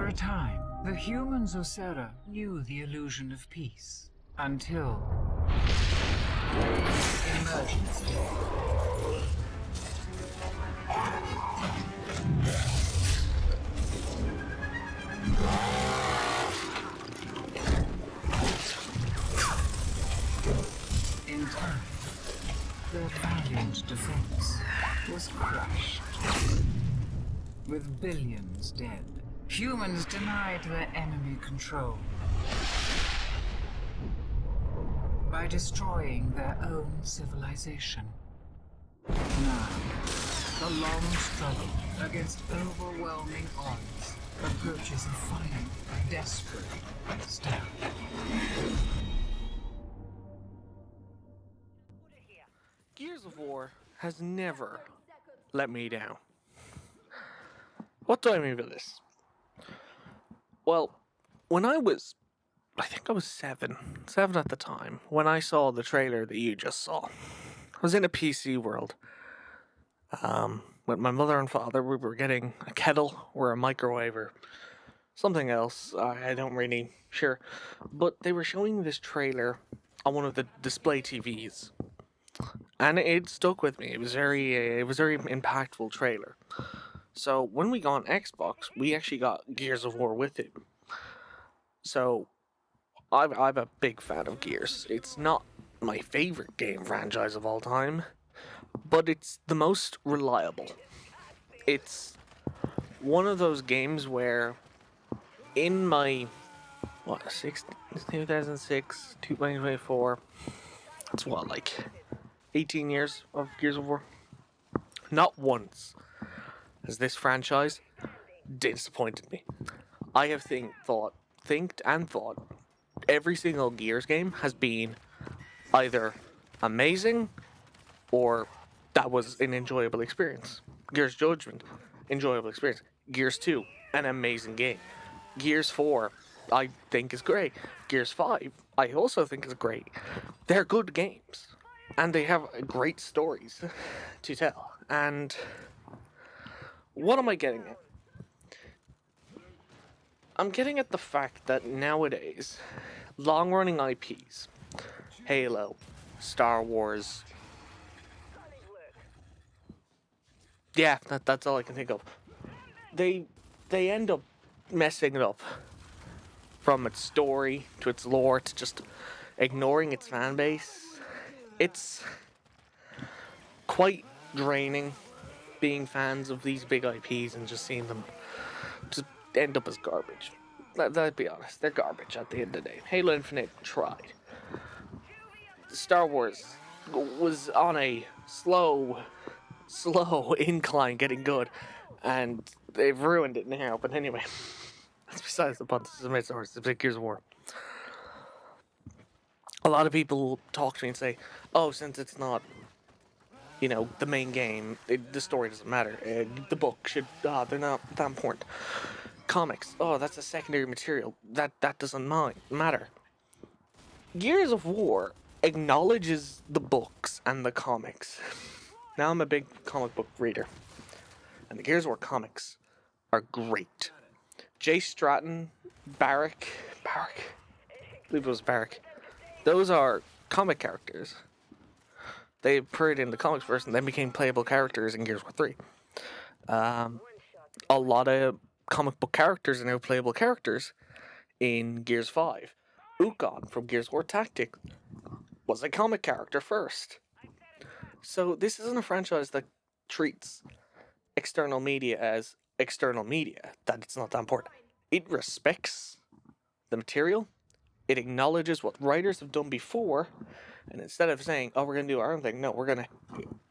For a time, the humans of Serra knew the illusion of peace. Until... emergency. In time, their valiant defense was crushed. With billions dead, humans denied their enemy control by destroying their own civilization. Now, the long struggle against overwhelming odds approaches a final, desperate step. Gears of War has never let me down. What do I mean by this? Well, when I think I was seven at the time, when I saw the trailer that you just saw. I was in a PC world. With my mother and father, we were getting a kettle or a microwave or something else. I don't really sure. But they were showing this trailer on one of the display TVs. And it stuck with me. It was very impactful trailer. So when we got on Xbox, we actually got Gears of War with it. So I'm a big fan of Gears. It's not my favorite game franchise of all time, but it's the most reliable. It's one of those games where in my 2006 to 2024, it's like 18 years of Gears of War. Not once has this franchise disappointed me. I have thought every single Gears game has been either amazing or that was an enjoyable experience. Gears Judgment, enjoyable experience. Gears 2, an amazing game. Gears 4, I think is great. Gears 5, I also think is great. They're good games. And they have great stories to tell. And what am I getting at? I'm getting at the fact that nowadays, long-running IPs, Halo, Star Wars, yeah, that's all I can think of. They end up messing it up. From its story to its lore to just ignoring its fan base. It's quite draining being fans of these big IPs and just seeing them just end up as garbage. Let's be honest, they're garbage at the end of the day. Halo Infinite tried. Star Wars was on a slow incline getting good, and they've ruined it now. But anyway, that's besides the point. This is Star Wars, it's Gears of War. A lot of people talk to me and say, oh, since it's not, the main game, the story doesn't matter. The book should, they're not that important. Comics, that's a secondary material. That doesn't matter. Gears of War acknowledges the books and the comics. Now I'm a big comic book reader. And the Gears of War comics are great. Jay Stratton, Barrick, I believe it was Barrick. Those are comic characters. They appeared in the comics first and then became playable characters in Gears of War 3. A lot of comic book characters are now playable characters in Gears 5. Ukon from Gears of War Tactics was a comic character first. So this isn't a franchise that treats external media as external media, that it's not that important. It respects the material. It acknowledges what writers have done before, and instead of saying, we're going to do our own thing, no, we're going to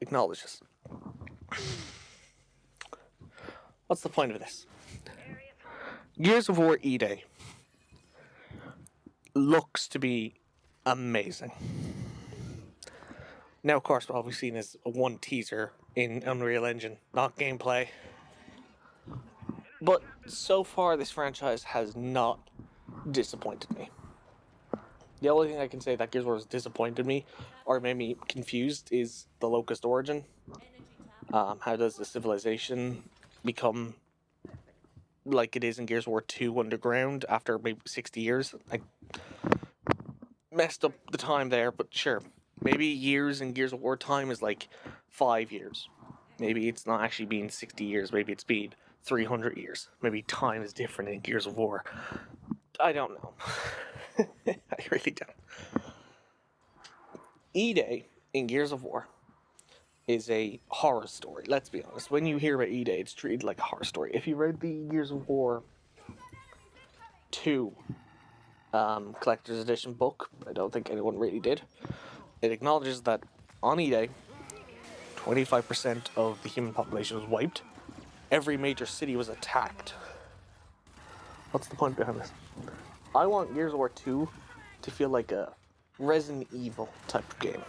acknowledge this. What's the point of this? Gears of War E-Day looks to be amazing. Now, of course, all we've seen is one teaser in Unreal Engine, not gameplay. But so far, this franchise has not disappointed me. The only thing I can say that Gears of War has disappointed me or made me confused is the Locust origin. How does the civilization become like it is in Gears of War 2 Underground after maybe 60 years. I messed up the time there, but sure. Maybe years in Gears of War time is like 5 years. Maybe it's not actually been 60 years. Maybe it's been 300 years. Maybe time is different in Gears of War. I don't know. I really don't. E-Day in Gears of War is a horror story. Let's be honest. When you hear about E-Day, it's treated like a horror story. If you read the Gears of War 2 collector's edition book, I don't think anyone really did. It acknowledges that on E-Day, 25% of the human population was wiped. Every major city was attacked. What's the point behind this? I want Gears of War 2 to feel like a Resident Evil type of game.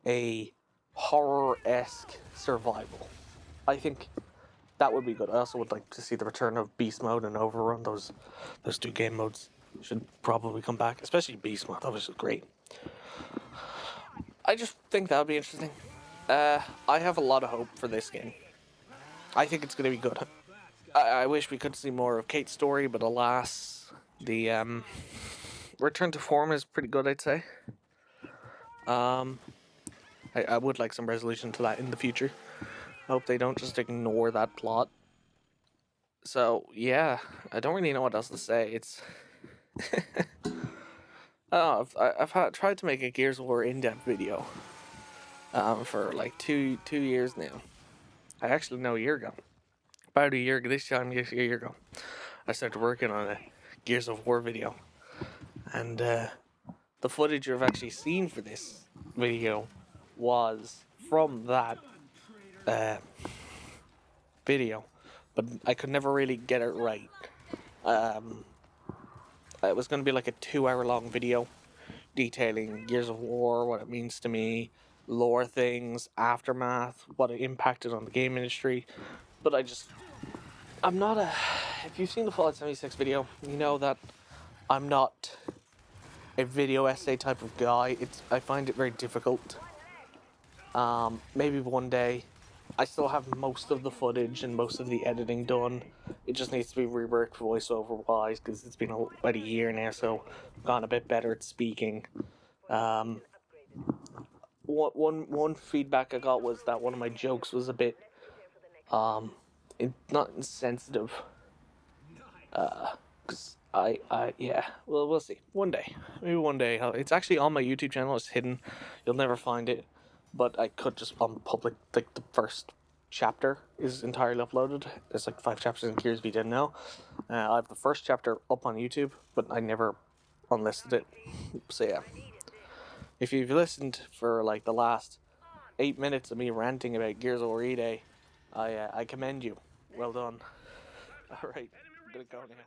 A horror-esque survival. I think that would be good. I also would like to see the return of Beast Mode and Overrun. Those two game modes should probably come back, especially Beast Mode. That was great. I just think that would be interesting. I have a lot of hope for this game. I think it's going to be good. I wish we could see more of Kate's story, but alas, the return to form is pretty good, I'd say. I would like some resolution to that in the future. I hope they don't just ignore that plot. So, yeah, I don't really know what else to say. It's... I've tried to make a Gears of War in-depth video for like two years now. I actually know a year ago. About a year ago, this time a year ago, I started working on a Gears of War video. And the footage you've actually seen for this video was from that video. But I could never really get it right. It was going to be like a 2-hour-long video detailing Gears of War, what it means to me, lore things, aftermath, what it impacted on the game industry. But I'm not a... If you've seen the Fallout 76 video, you know that I'm not a video essay type of guy. I find it very difficult. Maybe one day. I still have most of the footage and most of the editing done. It just needs to be reworked voiceover-wise because it's been about a year now, so I've gotten a bit better at speaking. One feedback I got was that one of my jokes was a bit not insensitive. Cause yeah. Well, we'll see. Maybe one day. It's actually on my YouTube channel. It's hidden. You'll never find it. But I could just on public, like the first chapter is entirely uploaded. There's like 5 chapters in Gears if you didn't know. I have the first chapter up on YouTube, but I never unlisted it. So yeah. If you've listened for like the last 8 minutes of me ranting about Gears of War E-Day, I commend you. Well done. Alright, I'm gonna go now.